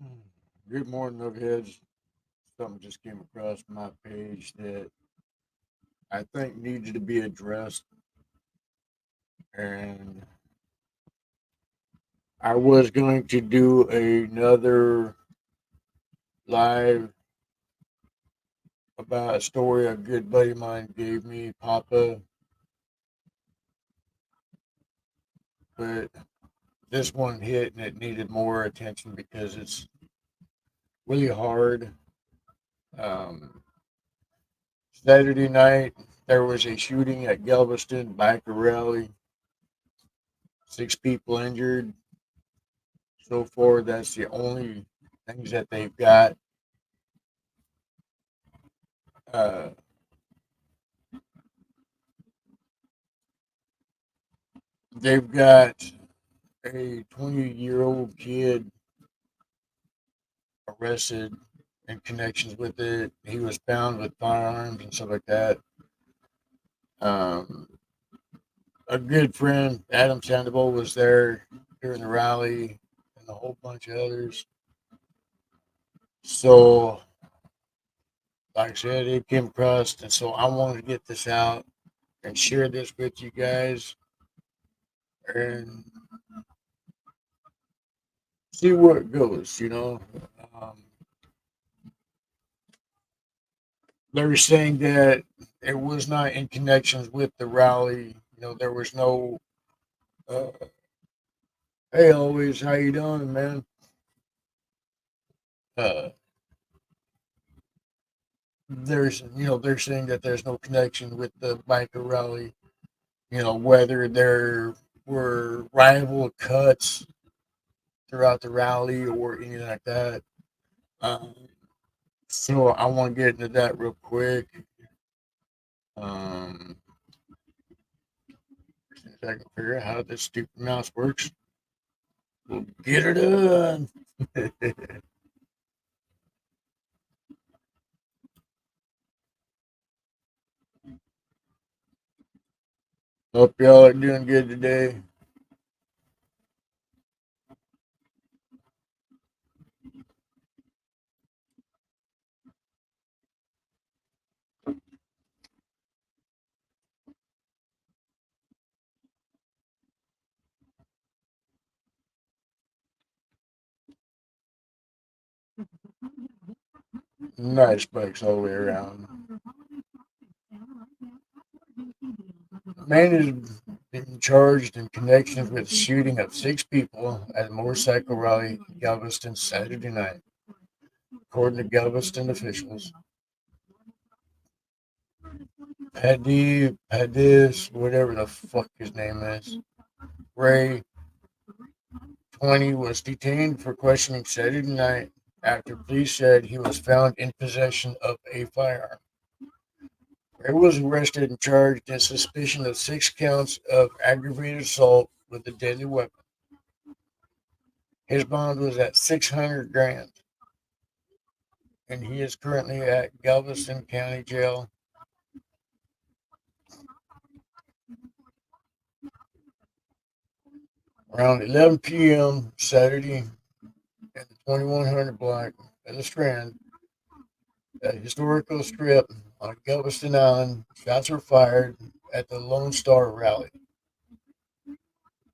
Hmm. Good morning, Nutheads. Something just came across my page that I think needs to be addressed. And I was going to do another live about a story a good buddy of mine gave me, Papa, but this one hit and it needed more attention because it's really hard. Um, Saturday night, there was a shooting at Galveston, biker rally, 6 people injured. So far, that's the only things that they've got. Uh, they've got a 20-year-old kid arrested in connections with it. He was found with firearms and stuff like that. Um, a good friend, Adam Sandoval, was there during the rally and a whole bunch of others. So, like I said, it came across, and so I wanted to get this out and share this with you guys and see where it goes. Um, they were saying that it was not in connections with the rally. There was no, uh, hey, always, how you doing, man? Uh, they're saying that there's no connection with the biker rally. Whether there were rival cuts throughout the rally or anything like that. Um, so I want to get into that real quick. Um, Since I can figure out how this stupid mouse works, we'll get it done. Hope y'all are doing good today. Nice bikes all the way around. Man has been charged in connection with the shooting of 6 people at a motorcycle rally in Galveston Saturday night, according to Galveston officials. Padis, whatever the fuck his name is, Ray, 20, was detained for questioning Saturday night after police said he was found in possession of a firearm. Ray was arrested and charged in suspicion of 6 counts of aggravated assault with a deadly weapon. His bond was at 600 grand, and he is currently at Galveston County Jail. Around 11 p.m. Saturday at the 2100 block of the Strand, a historical strip on Galveston Island, shots were fired at the Lone Star rally.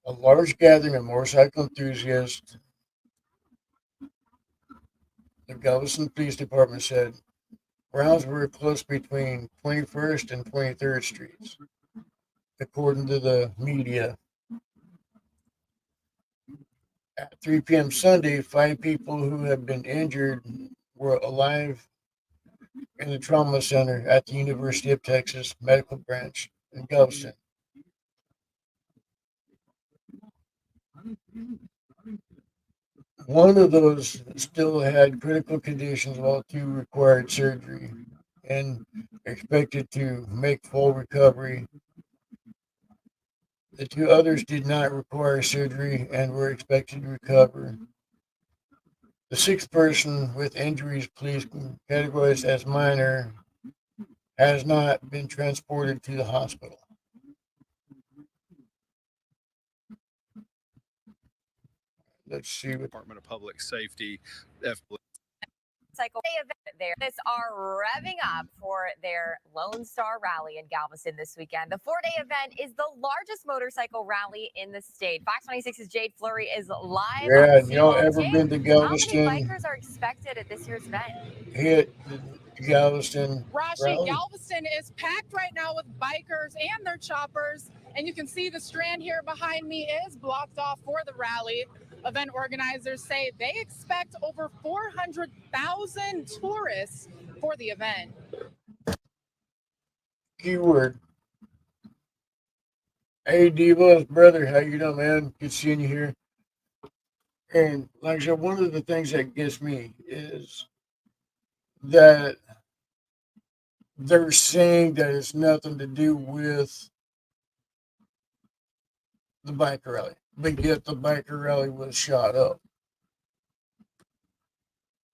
A large gathering of motorcycle enthusiasts, the Galveston Police Department said, rounds were close between 21st and 23rd Streets. According to the media, at 3 p.m. Sunday, 5 people who had been injured were alive in the trauma center at the University of Texas Medical Branch in Galveston. One of those still had critical conditions while 2 required surgery and expected to make full recovery. The 2 others did not require surgery and were expected to recover. The 6th person with injuries police categorized as minor has not been transported to the hospital. Let's see what. Department of Public Safety. F- Cycle Day event there. This are revving up for their Lone Star Rally in Galveston this weekend. The 4-day event is the largest motorcycle rally in the state. Fox 26's Jade Fleury is live on Yeah, the and scene. y'all Well, ever been Jade, to how many Galveston? bikers are expected at this year's event? Hit the Galveston Rashi, rally. Galveston is packed right now with bikers and their choppers. And you can see the strand here behind me is blocked off for the rally. Event organizers say they expect over 400,000 tourists for the event. Keyword. Hey, Diva's brother, how you doing, man? Good seeing you here. And like I said, one of the things that gets me is that they're saying that it's nothing to do with the biker rally, but yet the biker rally was shot up.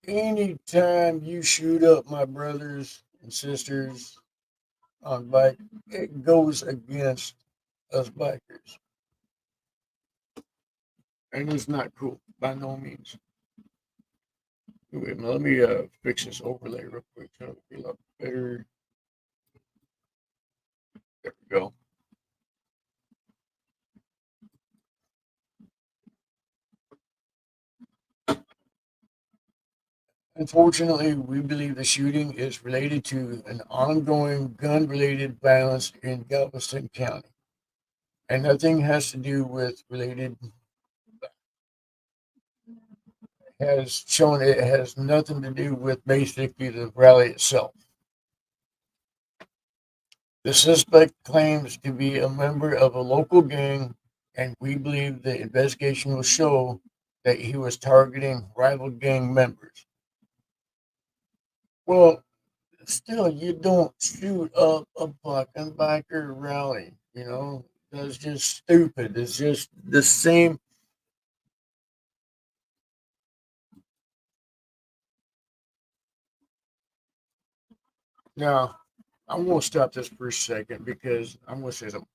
Anytime you shoot up my brothers and sisters on bike, it goes against us bikers. And it's not cool by no means. Wait, let me fix this overlay real quick so it'll be a lot better. There we go. Unfortunately, we believe the shooting is related to an ongoing gun related violence in Galveston County. And nothing has to do with related, has shown it has nothing to do with basically the rally itself. The suspect claims to be a member of a local gang, and we believe the investigation will show that he was targeting rival gang members. Well, still, you don't shoot up a fucking biker rally. You know, that's just stupid. It's just the same. Now, I'm going to stop this for a second because I'm going to say something.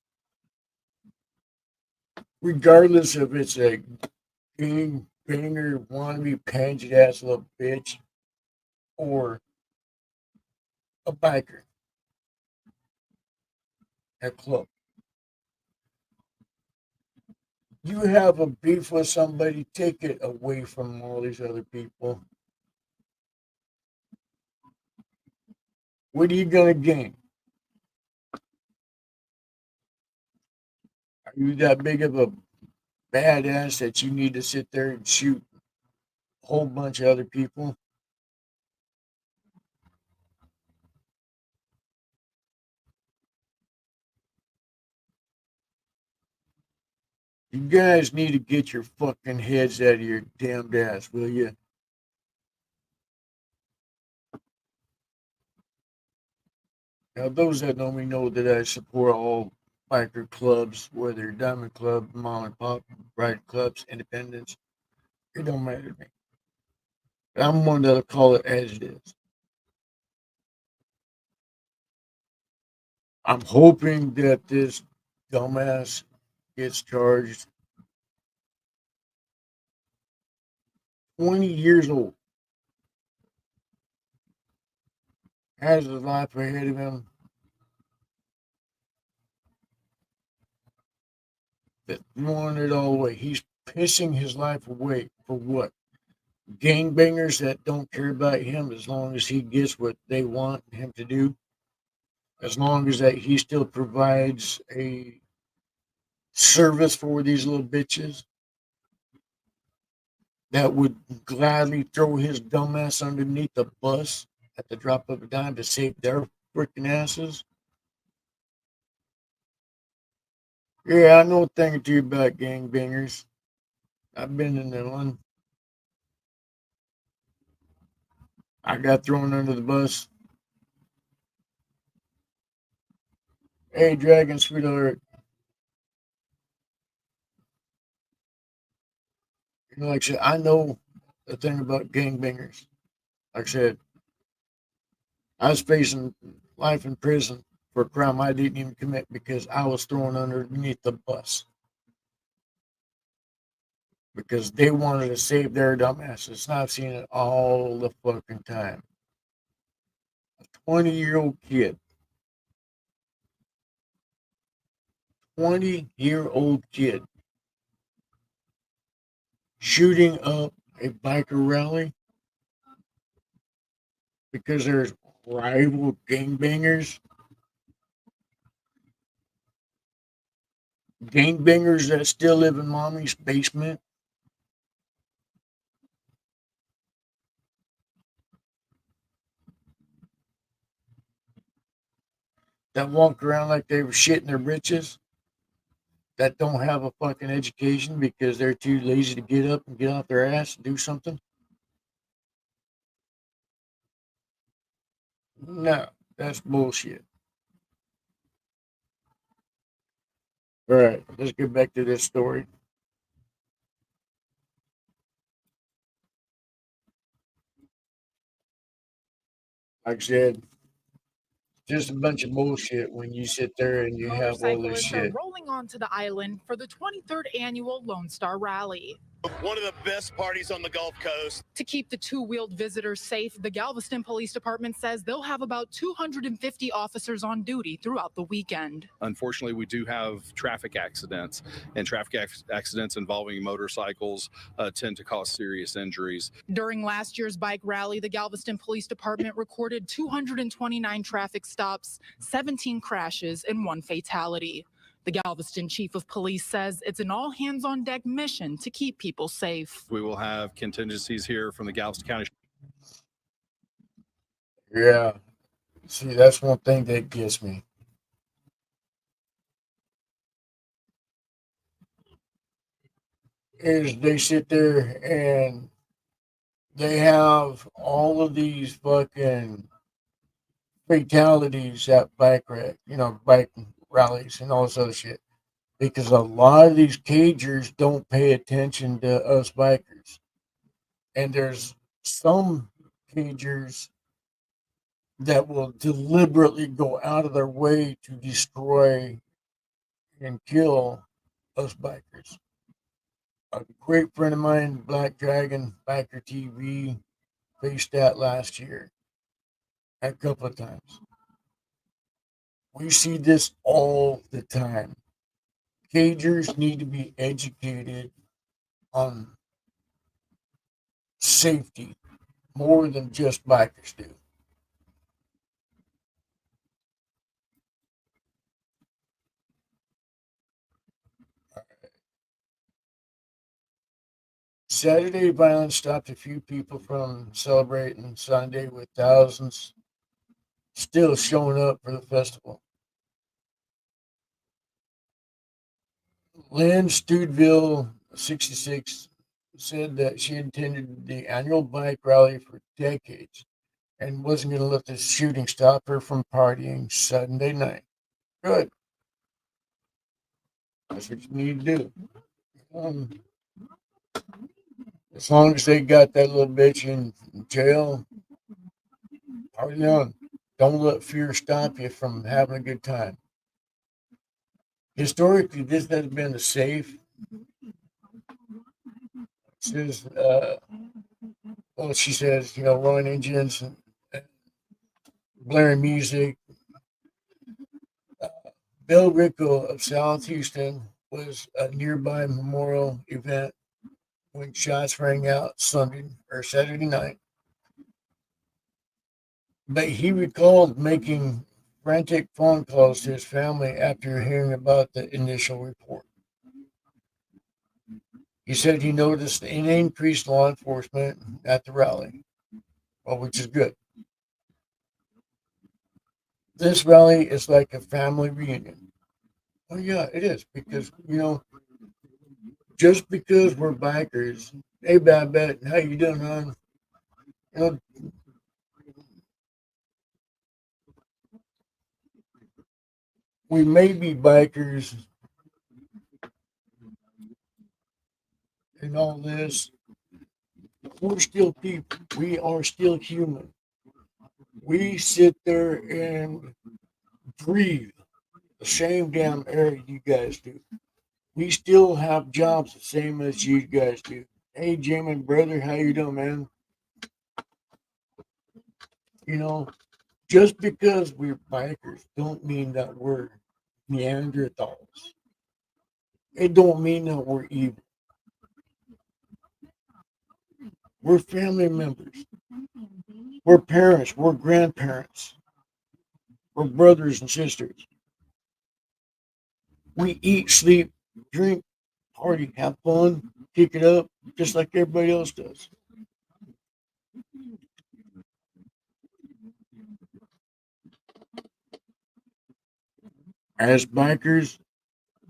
Regardless if it's a gang banger, wannabe, pansy ass little bitch, or a biker at club, you have a beef with somebody, take it away from all these other people. What are you going to gain? Are you that big of a badass that you need to sit there and shoot a whole bunch of other people? You guys need to get your fucking heads out of your damned ass, will you? Now, those that know me know that I support all biker clubs, whether Diamond Club, Mom and Pop, Ride Clubs, Independence. It don't matter to me. I'm one that'll call it as it is. I'm hoping that this dumbass gets charged. 20 years old, has his life ahead of him. That throwing it all away. He's pissing his life away for what? Gangbangers that don't care about him as long as he gets what they want him to do. As long as that he still provides a service for these little bitches that would gladly throw his dumbass underneath the bus at the drop of a dime to save their freaking asses. Yeah, I know a thing or two about gangbangers. I've been in that one. I got thrown under the bus. Hey, Dragon, sweetheart. You know, like I said, I know a thing about gangbangers. Like I said, I was facing life in prison for a crime I didn't even commit because I was thrown underneath the bus. because they wanted to save their dumbasses. And I've seen it all the fucking time. A 20-year-old kid, 20-year-old kid shooting up a biker rally because there's rival gangbangers. Gangbangers that still live in mommy's basement. That walk around like they were shitting their britches. That don't have a fucking education because they're too lazy to get up and get off their ass and do something. No, that's bullshit. All right, let's get back to this story. Like I said, just a bunch of bullshit when you sit there and you have all this Motorcyclists are shit. rolling onto the island for the 23rd annual Lone Star Rally. One of the best parties on the Gulf Coast. To keep the two-wheeled visitors safe, the Galveston Police Department says they'll have about 250 officers on duty throughout the weekend. Unfortunately, we do have traffic accidents, and accidents involving motorcycles tend to cause serious injuries. During last year's bike rally, the Galveston Police Department recorded 229 traffic stops, 17 crashes, and 1 fatality. The Galveston Chief of Police says it's an all-hands-on-deck mission to keep people safe. We will have contingencies here from the Galveston County. Yeah. See, that's one thing that gets me. Is they sit there and they have all of these fucking fatalities at bike bike rallies and all this other shit. Because a lot of these cagers don't pay attention to us bikers. And there's some cagers that will deliberately go out of their way to destroy and kill us bikers. A great friend of mine, Black Dragon, Biker TV, faced that last year a couple of times. We see this all the time. Cagers need to be educated on safety more than just bikers do. Saturday violence stopped a few people from celebrating Sunday, with thousands still showing up for the festival. Lynn Studeville, 66, said that she attended the annual bike rally for decades and wasn't going to let the shooting stop her from partying Sunday night. Good. That's what you need to do. As long as they got that little bitch in jail, party on. Don't let fear stop you from having a good time. Historically, this has been a safe. Says, well, she says, rolling engines and blaring music. Bill Rico of South Houston was a nearby memorial event when shots rang out Saturday night. But he recalled making frantic phone calls to his family after hearing about the initial report. He said he noticed an increased law enforcement at the rally, which is good. This rally is like a family reunion. Oh yeah, it is, because just because we're bikers, hey Babette, how you doing, hon? We may be bikers and all this. We're still people. We are still human. We sit there and breathe the same damn air you guys do. We still have jobs the same as you guys do. Hey, Jamin, brother, how you doing, man? You know, just because we're bikers don't mean that we're Neanderthals. It don't mean that we're evil. We're family members. We're parents. We're grandparents. We're brothers and sisters. We eat, sleep, drink, party, have fun, kick it up, just like everybody else does. As bikers,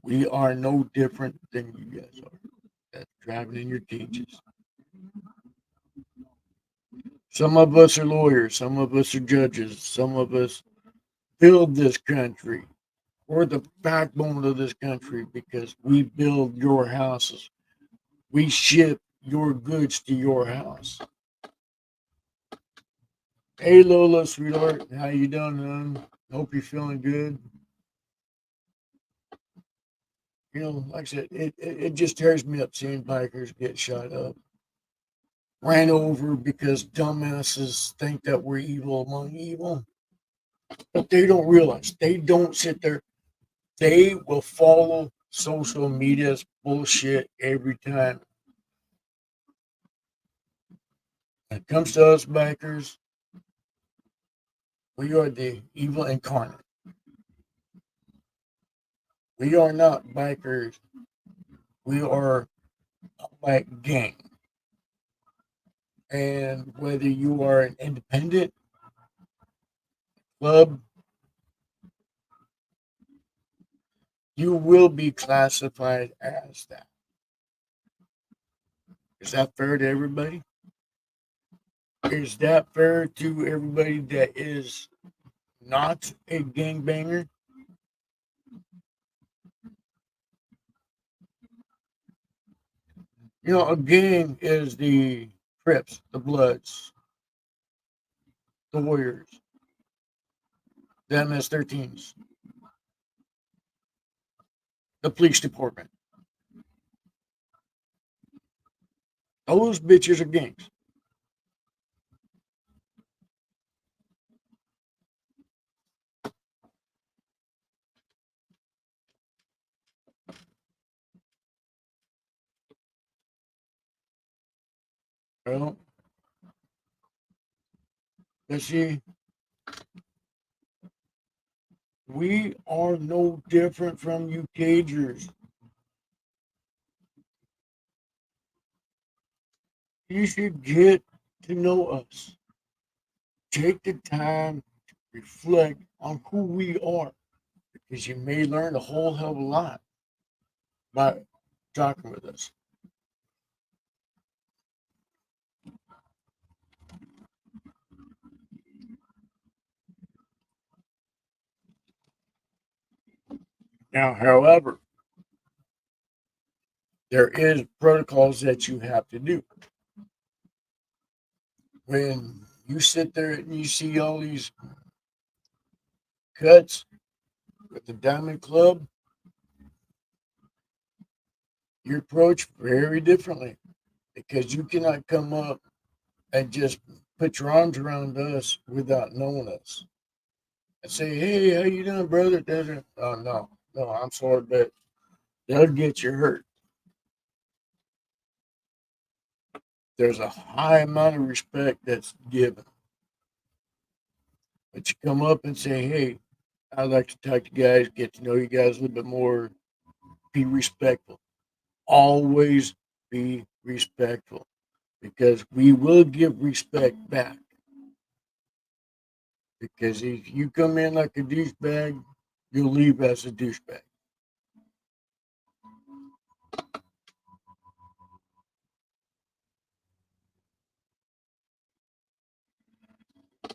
we are no different than you guys are. That's driving in your cages. Some of us are lawyers, some of us are judges, some of us build this country. We're the backbone of this country because we build your houses. We ship your goods to your house. Hey Lola, sweetheart, how you doing, hon? Hope you're feeling good. Like I said, it just tears me up seeing bikers get shot up, ran over because dumbasses think that we're evil among evil. But they don't realize, they don't sit there. They will follow social media's bullshit every time. When it comes to us bikers, we are the evil incarnate. We are not bikers. We are a bike gang. And whether you are an independent club, you will be classified as that. Is that fair to everybody? Is that fair to everybody that is not a gangbanger? A gang is the Crips, the Bloods, the Warriors, the MS-13s, the police department. Those bitches are gangs. Well, let's see. We are no different from you cagers. You should get to know us. Take the time to reflect on who we are because you may learn a whole hell of a lot by talking with us. Now, however, there is protocols that you have to do. When you sit there and you see all these cuts with the diamond club, you approach very differently because you cannot come up and just put your arms around us without knowing us and say, "Hey, how you doing, brother?" Oh no, no, I'm sorry, but they'll get you hurt. There's a high amount of respect that's given, but you come up and say, "Hey, I'd like to talk to you guys, get to know you guys a little bit more. Be respectful. Always be respectful because we will give respect back. Because if you come in like a douchebag, you'll leave as a douchebag."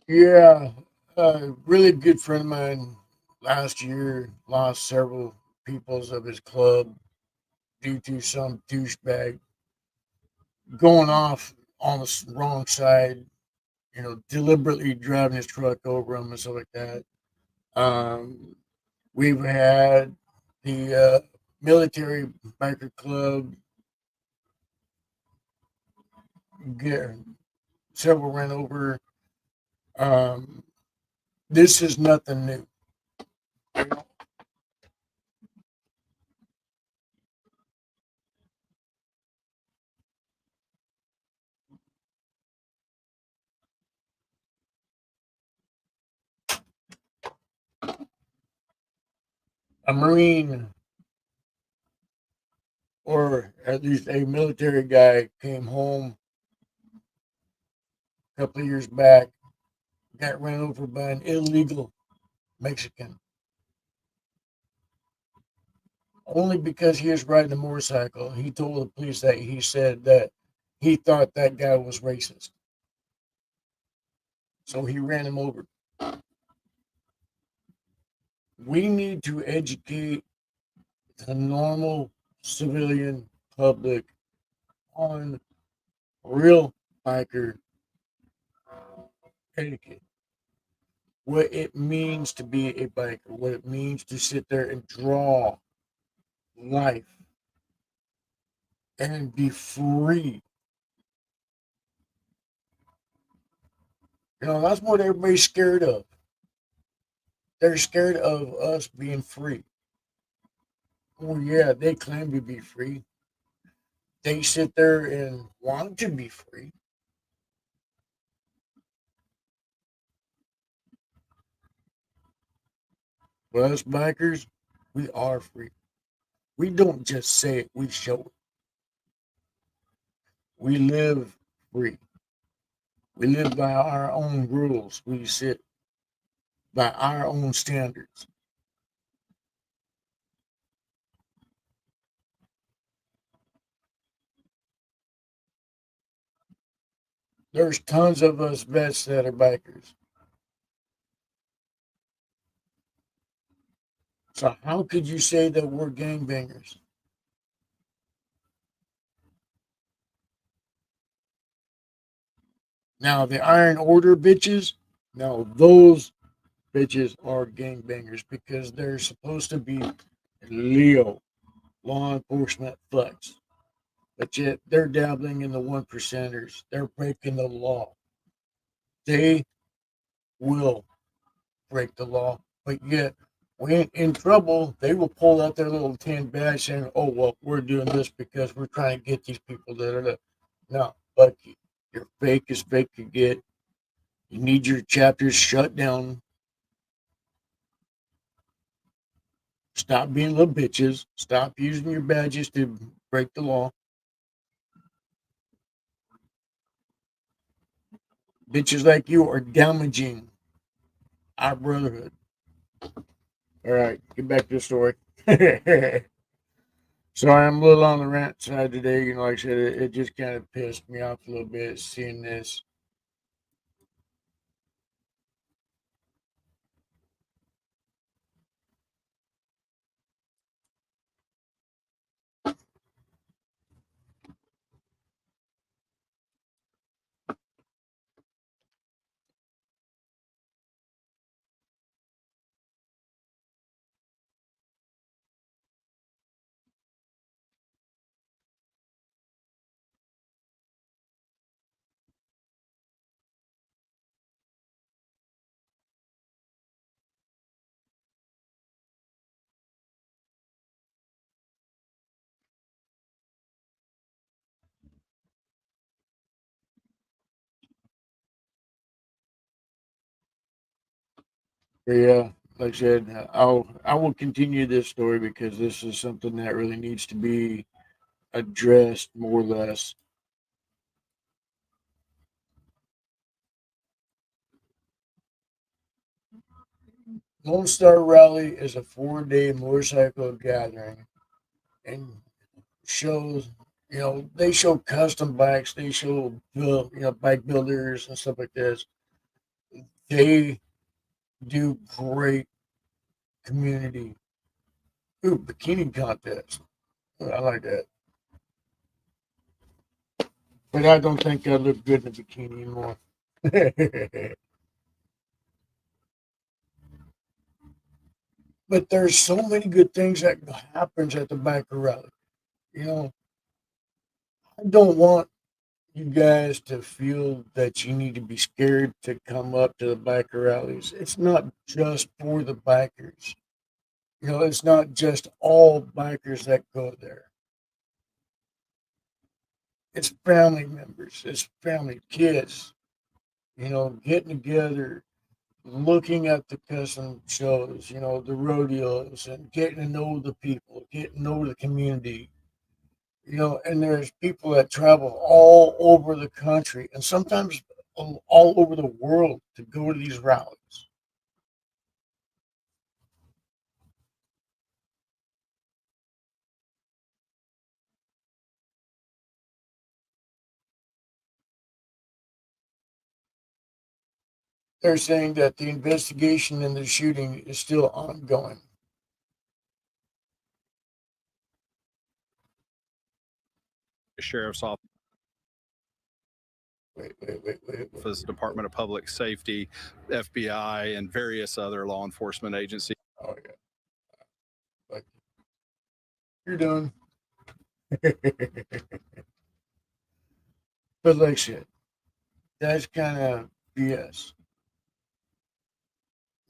Yeah, a really good friend of mine last year lost several peoples of his club due to some douchebag going off on the wrong side, deliberately driving his truck over him and stuff like that. We've had the military biker club. Get several ran over. Um, this is nothing new. A Marine, or at least a military guy, came home a couple of years back, got ran over by an illegal Mexican, only because he was riding a motorcycle. He told the police that he said that he thought that guy was racist. So he ran him over. We need to educate the normal civilian public on real biker etiquette. What it means to be a biker, what it means to sit there and draw life and be free. That's what everybody's scared of. They're scared of us being free. Oh, yeah, they claim to be free. They sit there and want to be free. But us bikers, we are free. We don't just say it, we show it. We live free. We live by our own rules. We sit by our own standards. There's tons of us vets that are bikers. So how could you say that we're gangbangers? Now the Iron Order bitches, now those bitches are gangbangers because they're supposed to be Leo, law enforcement thugs. But yet they're dabbling in the one percenters. They're breaking the law. They will break the law, but yet when in trouble, they will pull out their little tin badge saying, "Oh well, we're doing this because we're trying to get these people." Da, da, da. No, but you're fake as fake could get. You need your chapters shut down. Stop being little bitches. Stop using your badges to break the law. Bitches like you are damaging our brotherhood. All right, get back to the story. So I'm a little on the rant side today. Like I said, it just kind of pissed me off a little bit seeing this. But yeah, like I said, I will continue this story because this is something that really needs to be addressed more or less. Lone Star Rally is a 4-day motorcycle gathering and shows. They show custom bikes. They show bike builders and stuff like this. They do great community. Ooh, bikini contest. Ooh, I like that. But I don't think I look good in a bikini anymore. But there's so many good things that happens at the biker rally. You know, I don't want you guys to feel that you need to be scared to come up to the biker rallies. It's not just for the bikers. You know, it's not just all bikers that go there. It's family members, it's family, kids, you know, getting together, looking at the custom shows, you know, the rodeos, and getting to know the people, getting to know the community, you know, and there's people that travel all over the country and sometimes all over the world to go to these rallies. They're saying that the investigation in the shooting is still ongoing. The sheriff's Wait. office, Department of Public Safety, FBI, and various other law enforcement agencies. Oh, yeah. Like, you're done. But like I said, that's kind of BS.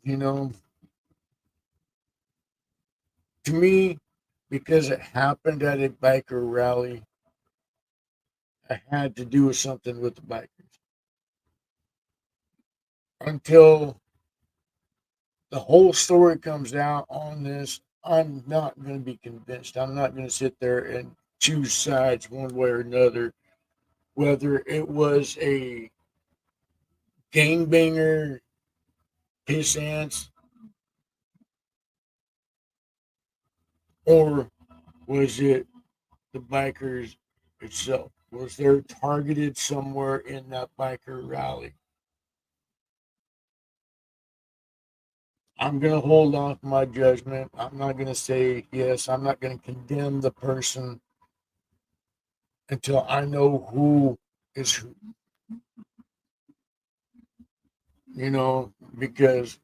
You know, to me, because it happened at a biker rally, I had to do something with the bikers. Until the whole story comes out on this, I'm not going to be convinced. I'm not going to sit there and choose sides one way or another, whether it was a gangbanger, pissants, or was it the bikers itself? Was there targeted somewhere in that biker rally? I'm going to hold off my judgment. I'm not going to say yes. I'm not going to condemn the person until I know who is who, you know, because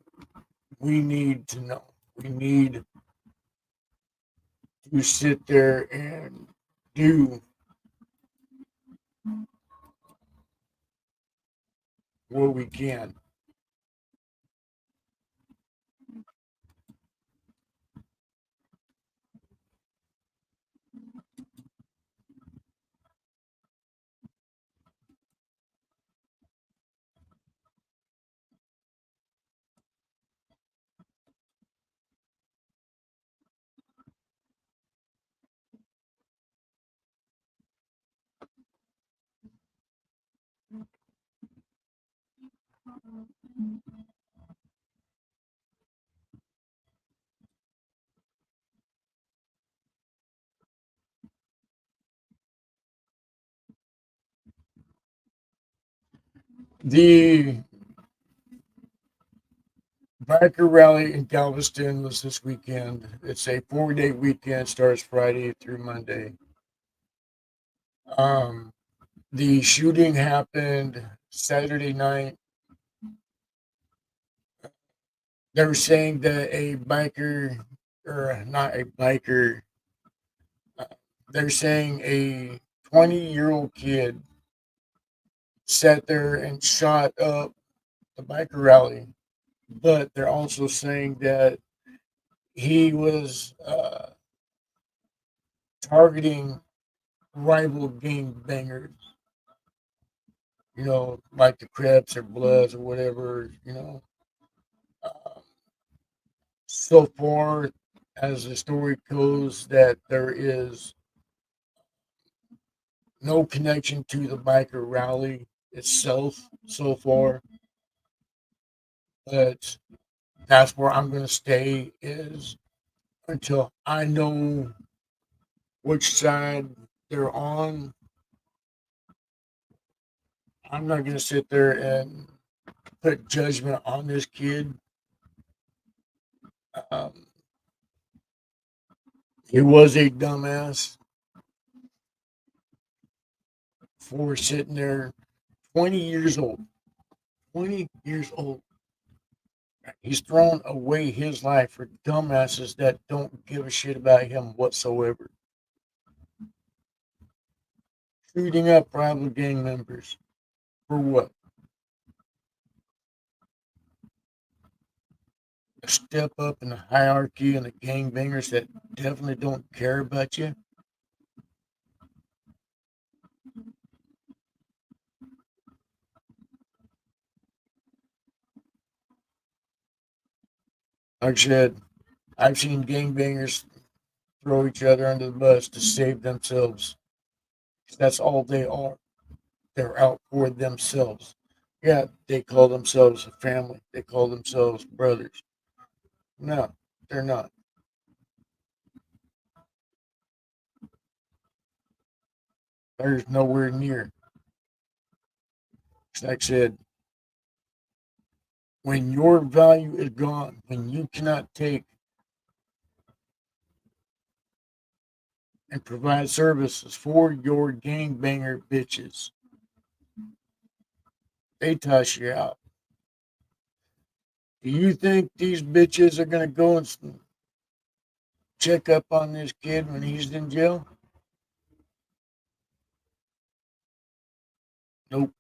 we need to know. We need to sit there and do what we can. The biker rally in Galveston was this weekend. It's a 4-day weekend, starts Friday through Monday. Um, the shooting happened Saturday night. They were saying that a biker, or not a biker, uh, they're saying a 20-year-old kid sat there and shot up the biker rally. But they're also saying that he was targeting rival gang bangers, you know, like the Crips or Bloods or whatever, you know. Um, so far, as the story goes, that there is no connection to the biker rally itself so far, but that's where I'm going to stay is until I know which side they're on. I'm not going to sit there and put judgment on this kid. Um, he was a dumbass for sitting there 20 years old. 20 years old. He's thrown away his life for dumbasses that don't give a shit about him whatsoever. Shooting up rival gang members. For what? A step up in the hierarchy and the gangbangers that definitely don't care about you? Like I said, I've seen gangbangers throw each other under the bus to save themselves. That's all they are. They're out for themselves. Yeah, they call themselves a family. They call themselves brothers. No, they're not. There's nowhere near. Like I said, when your value is gone, when you cannot take and provide services for your gangbanger bitches, they toss you out. Do you think these bitches are going to go and check up on this kid when he's in jail? Nope.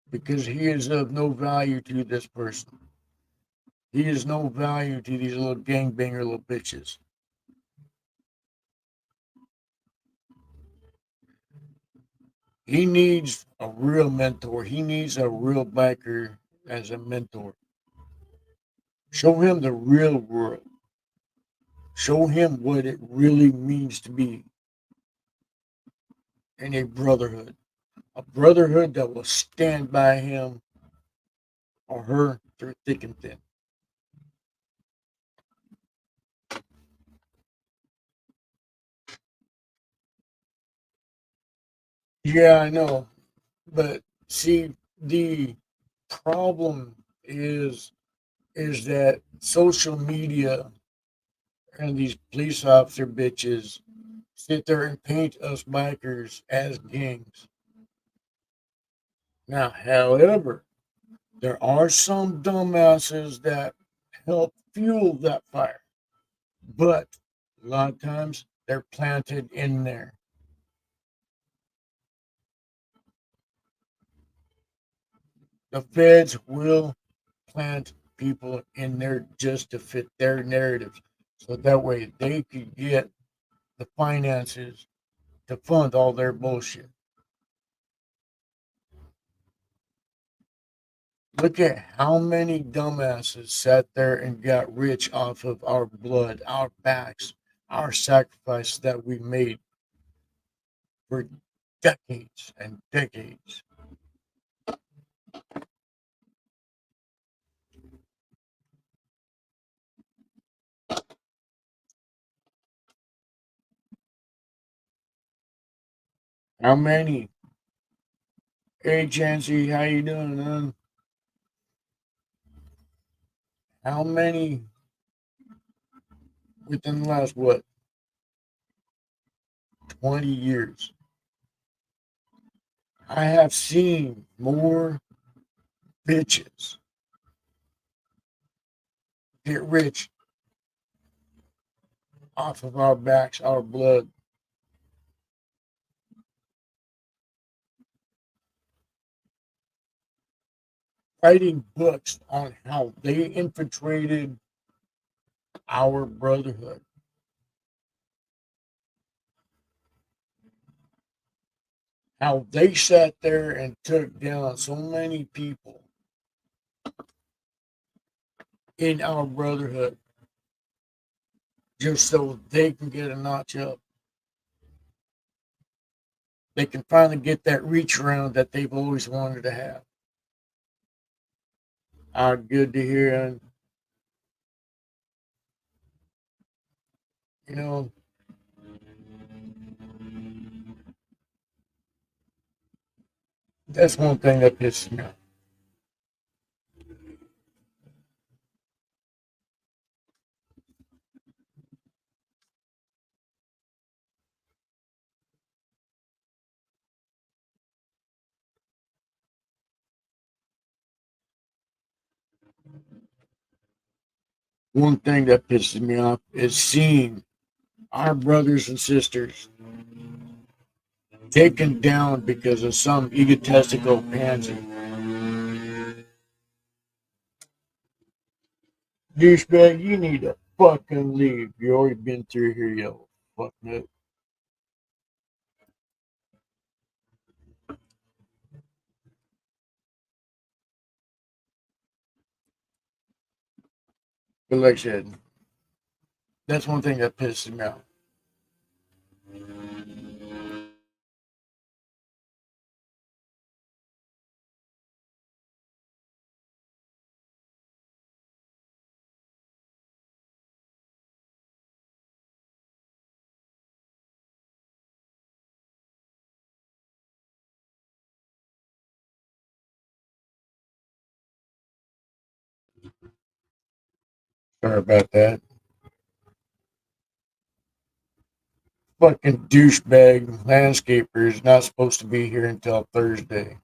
Because he is of no value to this person. He is no value to these little gangbanger little bitches. He needs a real mentor. He needs a real biker as a mentor. Show him the real world. Show him what it really means to be in a brotherhood. A brotherhood that will stand by him or her through thick and thin. Yeah, I know. But see, the problem is that social media and these police officer bitches sit there and paint us bikers as gangs. Now, however, there are some dumbasses that help fuel that fire, but a lot of times they're planted in there. The feds will plant people in there just to fit their narratives, so that way they could get the finances to fund all their bullshit. Look at how many dumbasses sat there and got rich off of our blood, our backs, our sacrifices that we made for decades and decades. How many? Hey, Chansey, how you doing, man? How many within the last, what, 20 years? I have seen more bitches get rich off of our backs, our blood. Writing books on how they infiltrated our brotherhood, how they sat there and took down so many people in our brotherhood just so they can get a notch up. They can finally get that reach around that they've always wanted to have. Good to hear. And, you know, that's one thing that pisses me off. one thing that pisses me off is seeing our brothers and sisters taken down because of some egotistical pansy. Douchebag, you need to fucking leave. You already been through here, you fuck nut. But like I said, that's one thing that pisses me off. Sorry about that. Fucking douchebag landscaper is not supposed to be here until Thursday.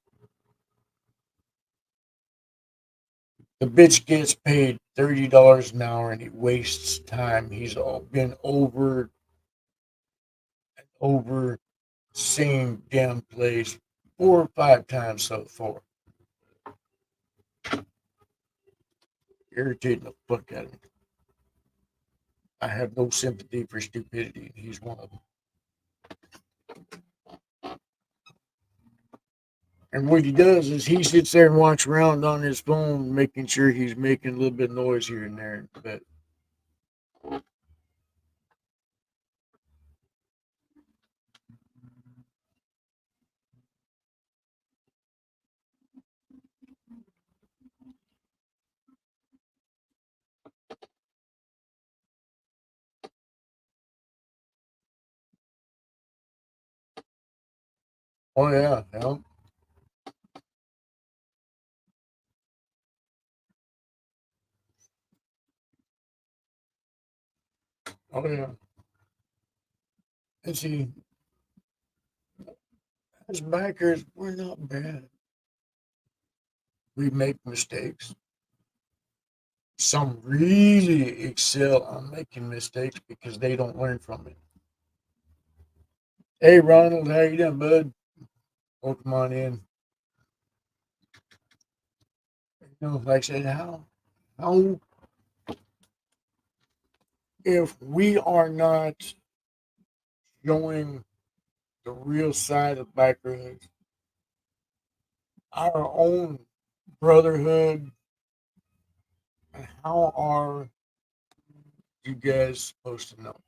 The bitch gets paid $30 an hour and he wastes time. He's all been over same damn place 4 or 5 times so far. Irritating the fuck out of me. I have no sympathy for stupidity, and he's one of them. And what he does is he sits there and walks around on his phone, making sure he's making a little bit of noise here and there. But oh yeah, yeah, oh yeah. And see, as bikers, we're not bad. We make mistakes. Some really excel on making mistakes because they don't learn from it. Hey Ronald, how you doing, bud? Welcome on in. Like I said, how if we are not showing the real side of bikerhood, our own brotherhood, and how are you guys supposed to know?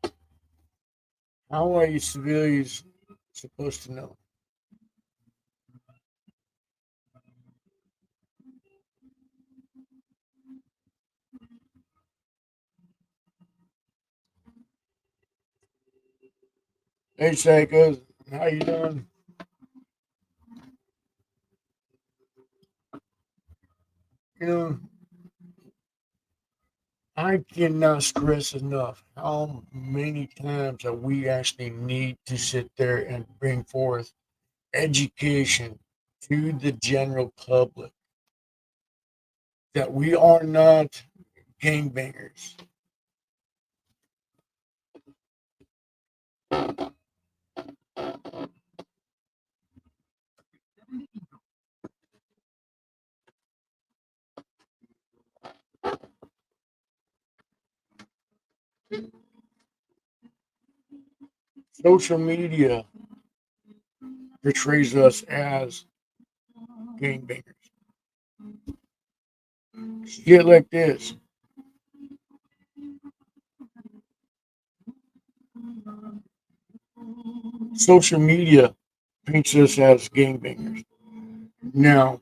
How are you civilians supposed to know? Hey, Psychos, how you doing? You know, I cannot stress enough how many times that we actually need to sit there and bring forth education to the general public that we are not gangbangers. Social media portrays us as gangbangers. Shit like this. Social media paints us as gangbangers. Now,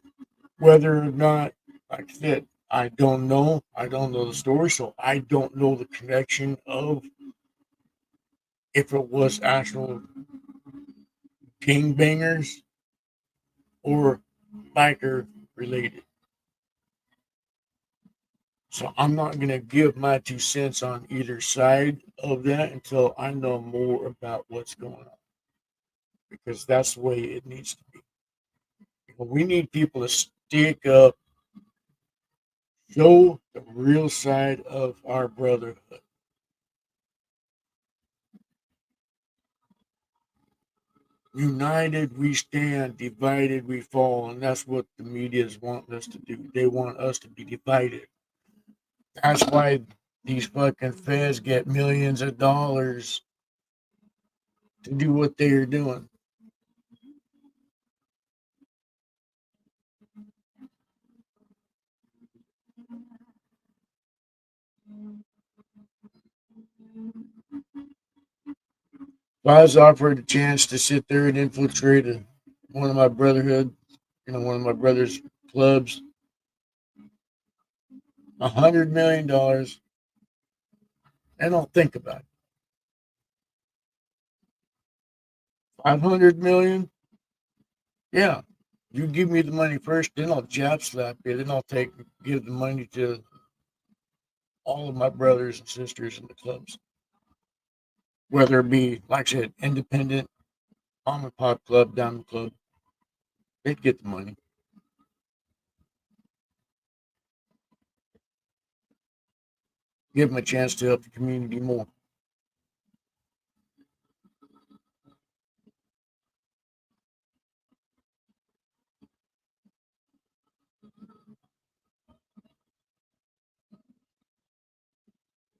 whether or not, like I said, I don't know. I don't know the story, so I don't know the connection of if it was actual gangbangers or biker related. So I'm not going to give my 2 cents on either side of that until I know more about what's going on because that's the way it needs to be. We need people to stick up, Show the real side of our brotherhood. United we stand, divided we fall, and that's what the media is wanting us to do. They want us to be divided. That's why these fucking feds get millions of dollars to do what they are doing. If I was offered a chance to sit there and infiltrate one of my brotherhood, one of my brother's clubs, $100 million, I don't think about it. 500 million, yeah. You give me the money first, then I'll jab slap you. Then I'll give the money to all of my brothers and sisters in the clubs, whether it be, like I said, independent, mom and pop club, diamond club. They'd get the money. Give them a chance to help the community more.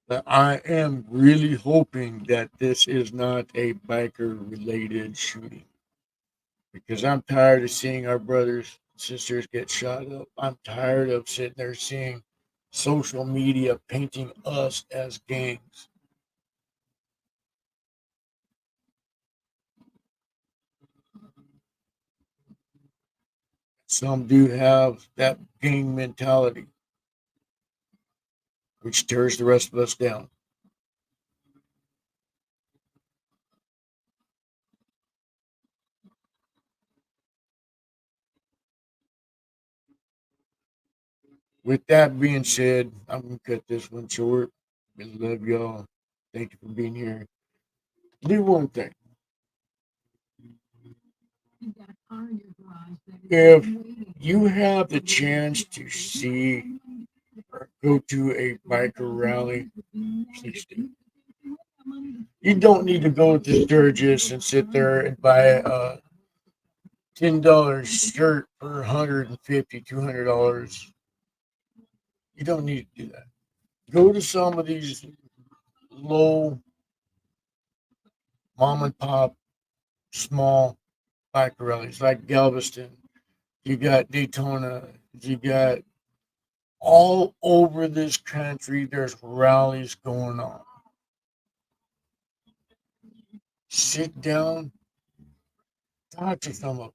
But I am really hoping that this is not a biker related shooting because I'm tired of seeing our brothers and sisters get shot up. I'm tired of sitting there seeing social media painting us as gangs. Some do have that gang mentality, which tears the rest of us down. With that being said, I'm going to cut this one short. I love y'all. Thank you for being here. Do one thing. If you have the chance to see or go to a biker rally, please do. You don't need to go to Sturgis and sit there and buy a $10 shirt for 150, $200. You don't need to do that. Go to some of these low mom and pop small biker rallies like Galveston. You got Daytona. You got all over this country. There's rallies going on. Sit down, talk to some of them.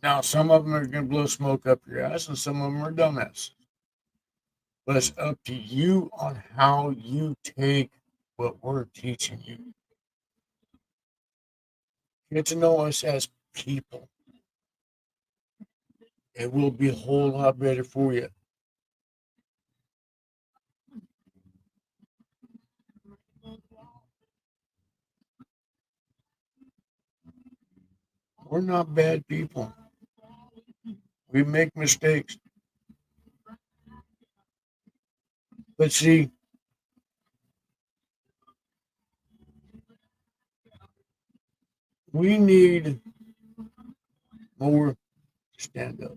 Now, some of them are going to blow smoke up your ass, and some of them are dumbass. But it's up to you on how you take what we're teaching you. Get to know us as people. It will be a whole lot better for you. We're not bad people. We make mistakes. But see, we need more to stand up.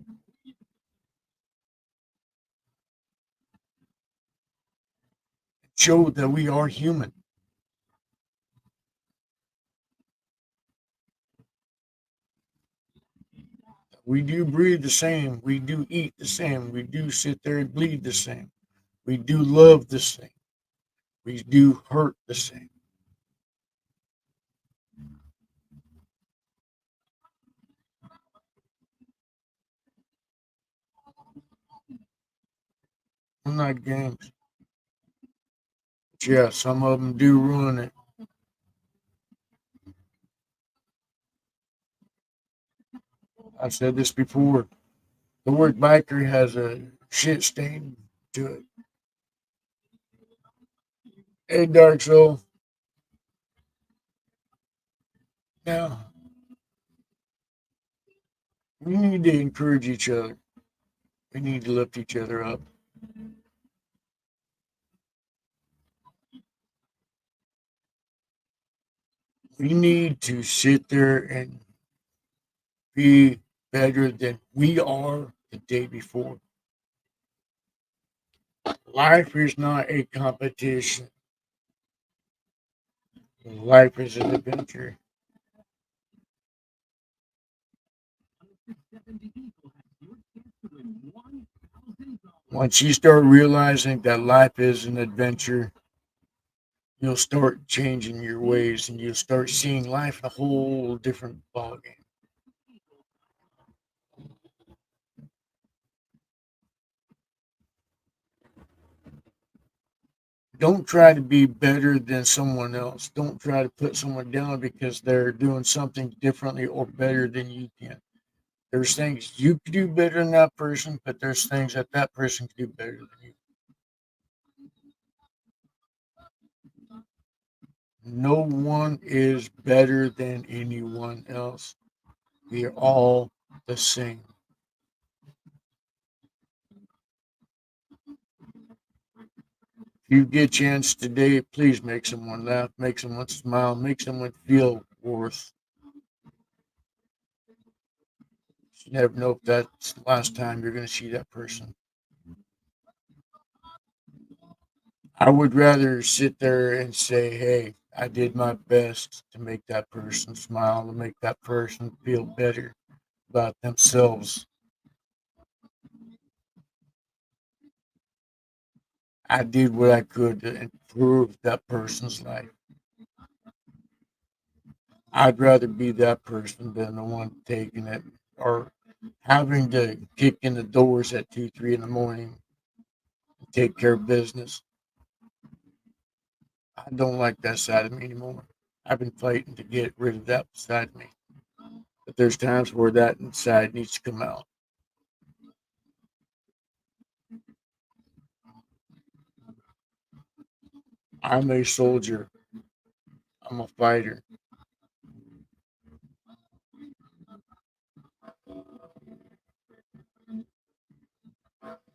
Show that we are human. We do breathe the same. We do eat the same. We do sit there and bleed the same. We do love the same. We do hurt the same. I'm not games. But yeah, some of them do ruin it. I've said this before. The word biker has a shit stain to it. Hey, Dark Soul. Now, We need to encourage each other. We need to lift each other up. We need to sit there and be better than we are the day before. Life is not a competition. Life is an adventure. Once you start realizing that life is an adventure, you'll start changing your ways and you'll start seeing life in a whole different ballgame. Don't try to be better than someone else. Don't try to put someone down because they're doing something differently or better than you can. There's things you could do better than that person, but there's things that that person could do better than you. No one is better than anyone else. We are all the same. If you get a chance today, please make someone laugh, make someone smile, make someone feel worth. You never know if that's the last time you're going to see that person. I would rather sit there and say, hey, I did my best to make that person smile, to make that person feel better about themselves. I did what I could to improve that person's life. I'd rather be that person than the one taking it or having to kick in the doors at 2, 3 in the morning and take care of business. I don't like that side of me anymore. I've been fighting to get rid of that side of me. But there's times where that side needs to come out. I'm a soldier. I'm a fighter.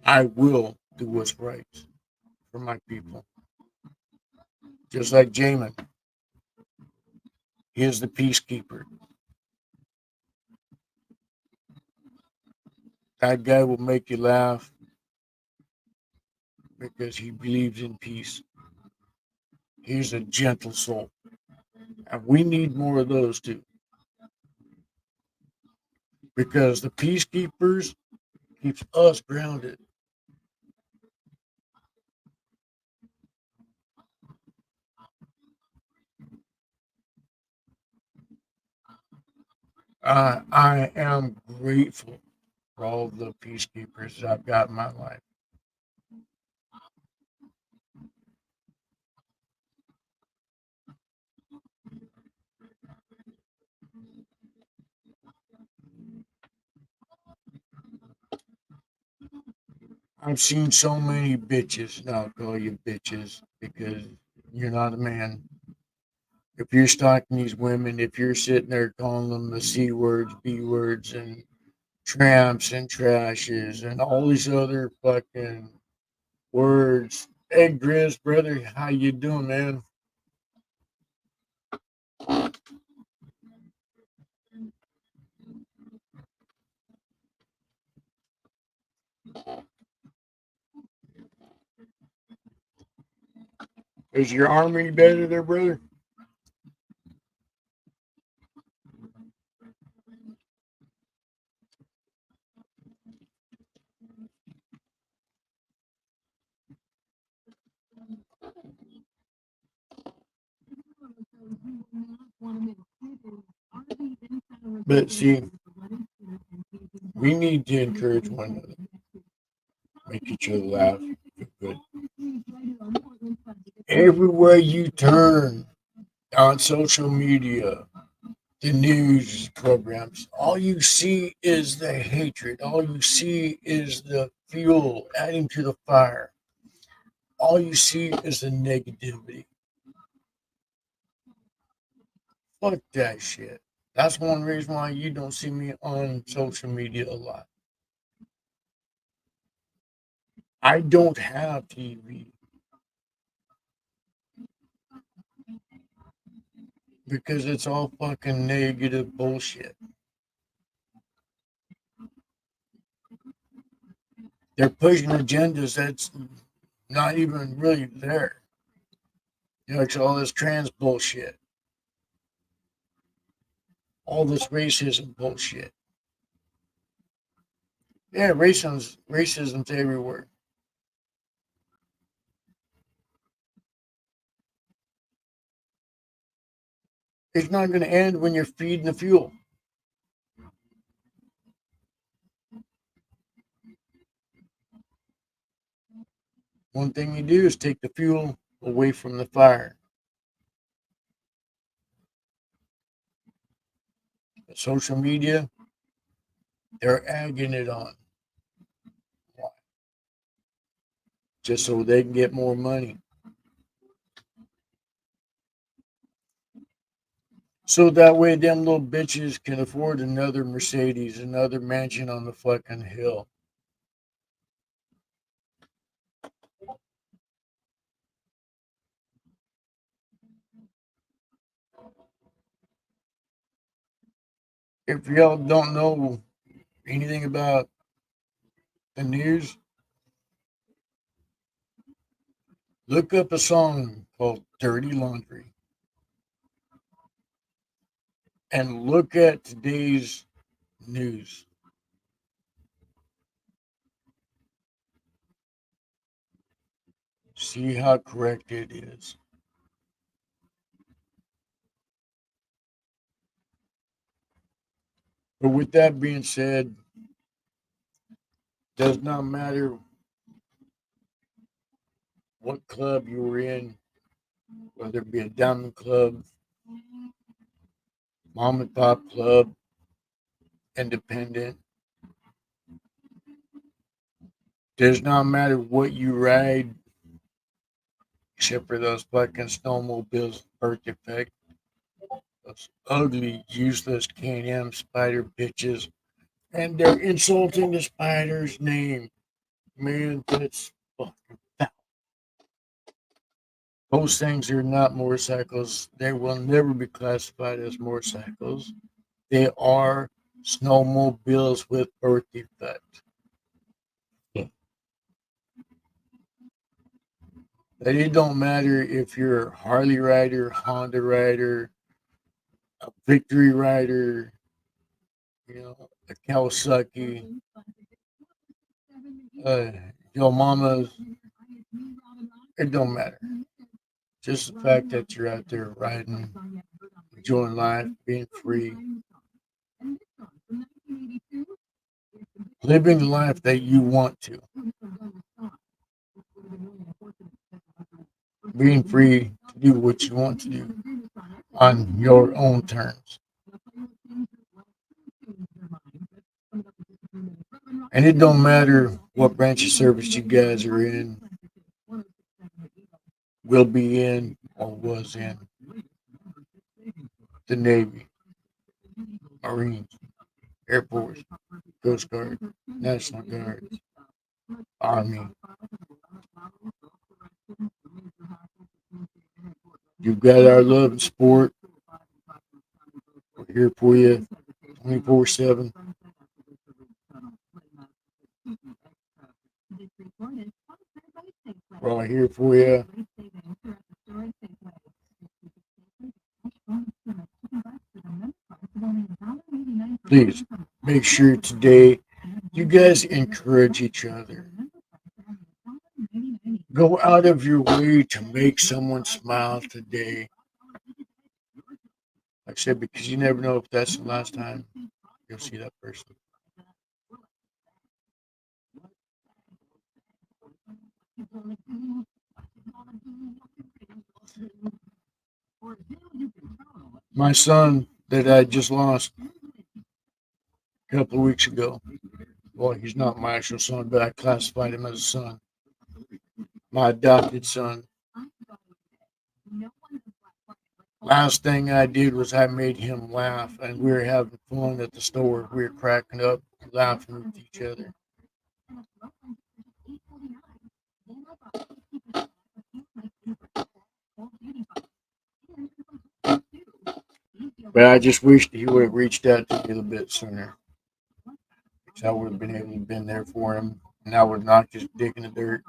I will do what's right for my people. Just like Jamin, he is the peacekeeper. That guy will make you laugh because he believes in peace. He's a gentle soul. And we need more of those too. Because the peacekeepers keeps us grounded. I am grateful for all the peacekeepers I've got in my life. I've seen so many bitches, and I'll call you bitches because you're not a man. If you're stalking these women, if you're sitting there calling them the C words, B words, and tramps and trashes and all these other fucking words. Hey, Grizz, brother, how you doing, man? Is your arm any better there, brother? But see, we need to encourage one another, make each other laugh, feel good. Everywhere you turn on social media, the news programs, all you see is the hatred. All you see is the fuel adding to the fire. All you see is the negativity. Fuck that shit. That's one reason why you don't see me on social media a lot. I don't have TV because it's all fucking negative bullshit. They're pushing agendas that's not even really there. You know, it's all this trans bullshit, all this racism bullshit. Yeah, racism's everywhere. It's not going to end when you're feeding the fuel. One thing you do is take the fuel away from the fire. But social media, they're egging it on. Why? Just so they can get more money. So that way them little bitches can afford another Mercedes, another mansion on the fucking hill. If y'all don't know anything about the news, look up a song called Dirty Laundry and look at today's news. See how correct it is. But with that being said, does not matter what club you were in, whether it be a diamond club, mom and pop club, independent. Does not matter what you ride, except for those fucking snowmobiles, birth defect, those ugly, useless Can-Am spider bitches, and they're insulting the spider's name. Man, that's fucking foul. Those things are not motorcycles. They will never be classified as motorcycles. They are snowmobiles with birth defect. And it don't matter if you're a Harley rider, Honda rider, a Victory rider, you know, a Kawasaki, uh, your mama's. It don't matter. Just the fact that you're out there riding, enjoying life, being free, living the life that you want to, being free to do what you want to do on your own terms. And it don't matter what branch of service you guys are in, will be in, or was in. The Navy, Marines, Air Force, Coast Guard, National Guard, Army. You've got our love and support. We're here for you 24/7. We're all here for you. Please make sure today you guys encourage each other. Go out of your way to make someone smile today. Like I said, because you never know if that's the last time you'll see that person. My son that I just lost a couple of weeks ago. Well, he's not my actual son, but I classified him as a son. My adopted son. Last thing I did was I made him laugh, and we were having fun at the store. We were cracking up, laughing with each other. But I just wished he would have reached out to me a little bit sooner. Because I would have been able to been there for him, and I would not just dig in the dirt,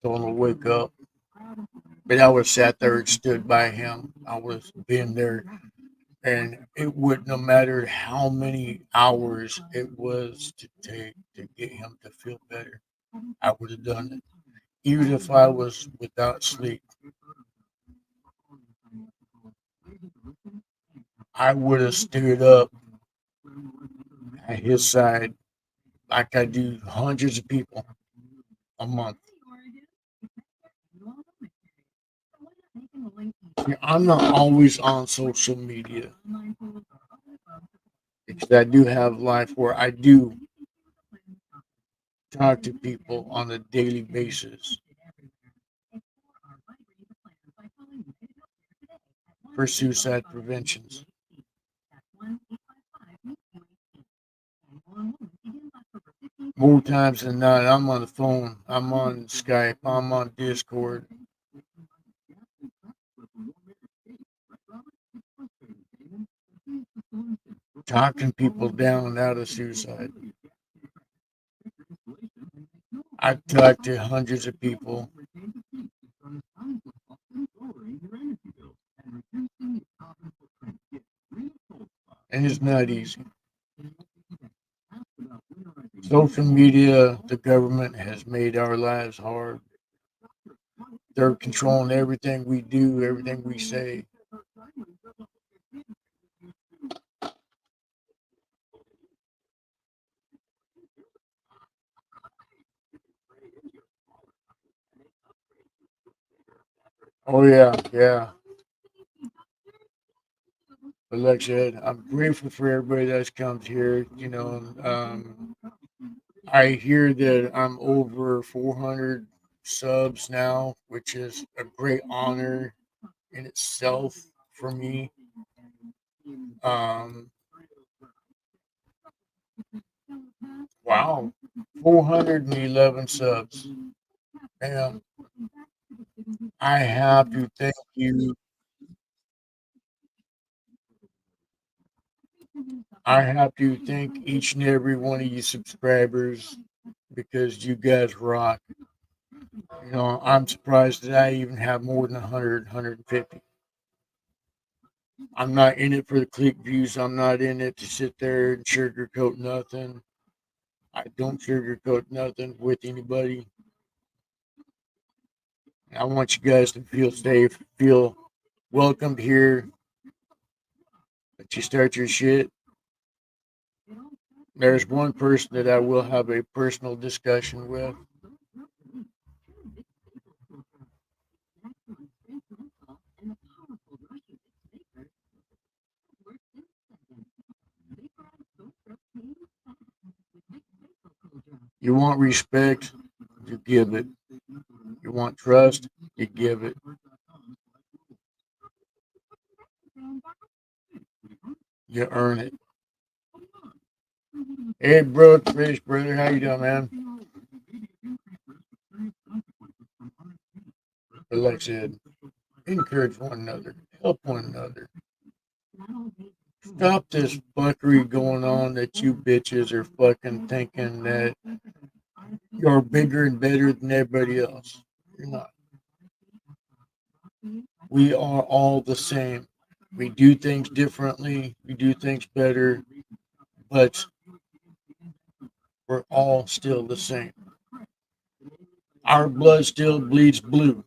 told him to wake up. But I would have sat there and stood by him. I would have been there, and it would no matter how many hours it was to take to get him to feel better. I would have done it, even if I was without sleep. I would have stood up at his side like I do hundreds of people a month. See, I'm not always on social media because I do have life where I do talk to people on a daily basis for suicide preventions. More times than not, I'm on the phone, I'm on Skype, I'm on Discord, talking people down out of suicide. I've talked to hundreds of people, and it's not easy. Social media, the government has made our lives hard. They're controlling everything we do, everything we say. Oh yeah, yeah. But like I said, I'm grateful for everybody that's comes here. I hear that I'm over 400 subs now, which is a great honor in itself for me. Um, wow, 411 subs. And I have to thank you. I have to thank each and every one of you subscribers because you guys rock. I'm surprised that I even have more than 100, 150. I'm not in it for the click views. I'm not in it to sit there and sugarcoat nothing. I don't sugarcoat nothing with anybody. I want you guys to feel safe, feel welcomed here, that you start your shit. There's one person that I will have a personal discussion with. You want respect, you give it. You want trust, you give it. You earn it. Hey, bro, Fish, brother, how you doing, man? But like I said, encourage one another, help one another. Stop this fuckery going on that you bitches are fucking thinking that you're bigger and better than everybody else. You're not. We are all the same. We do things differently, we do things better, but we're all still the same. Our blood still bleeds blue.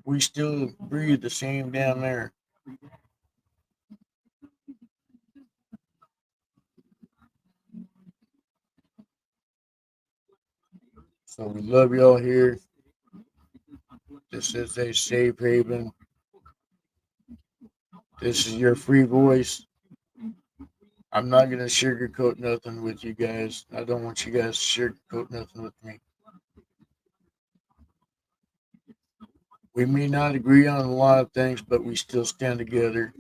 We still breathe the same damn air. So we love y'all here. This is a safe haven. This is your free voice. I'm not going to sugarcoat nothing with you guys. I don't want you guys to sugarcoat nothing with me. We may not agree on a lot of things, but we still stand together.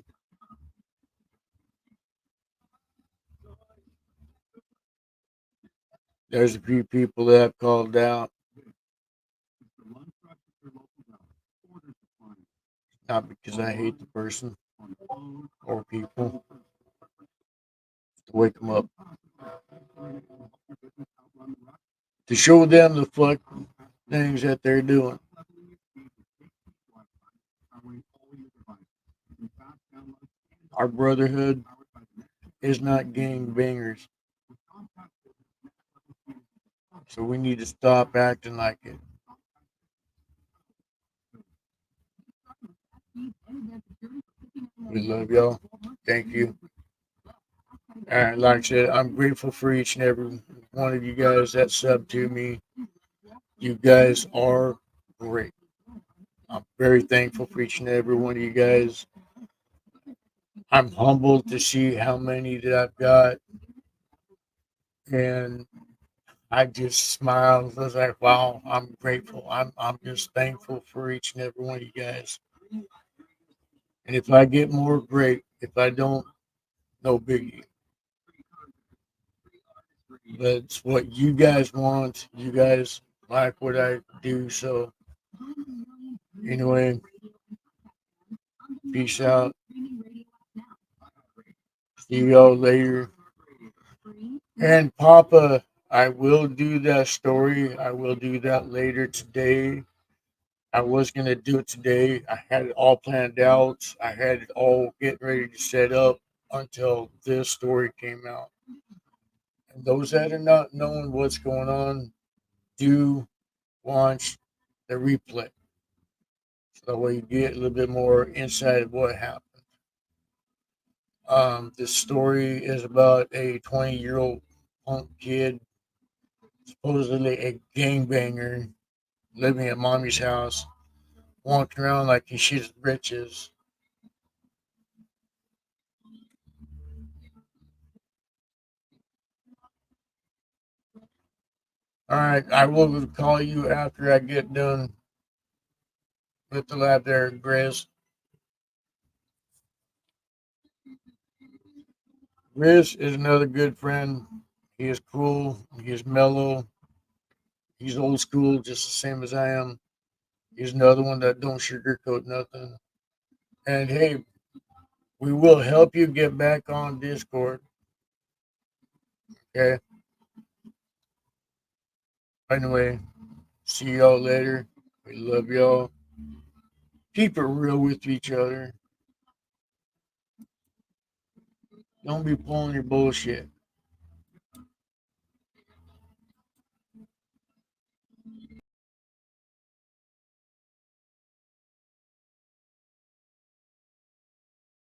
There's a few people that I've called out. Not because I hate the person or people. To wake them up. To show them the fuck things that they're doing. Our brotherhood is not gang bangers. So we need to stop acting like it. We love y'all. Thank you. And like I said, I'm grateful for each and every one of you guys that sub to me. You guys are great. I'm very thankful for each and every one of you guys. I'm humbled to see how many that I've got. And I just smiled. I was like, wow, I'm grateful. I'm just thankful for each and every one of you guys. And if I get more, great. If I don't, no biggie. That's what you guys want. You guys like what I do. So, anyway, peace out. See y'all later. And Papa, I will do that story. I will do that later today. I was going to do it today. I had it all planned out. I had it all getting ready to set up until this story came out. And those that are not knowing what's going on, do watch the replay. So that way you get a little bit more insight of what happened. This story is about a 20-year-old punk kid, supposedly a gangbanger, living at mommy's house, walking around like she's riches. All right, I will call you after I get done with the lab there, Grizz. Grizz is another good friend. He is cool. He is mellow. He's old school, just the same as I am. He's another one that don't sugarcoat nothing. And hey, we will help you get back on Discord. Okay. Anyway, see y'all later. We love y'all. Keep it real with each other. Don't be pulling your bullshit.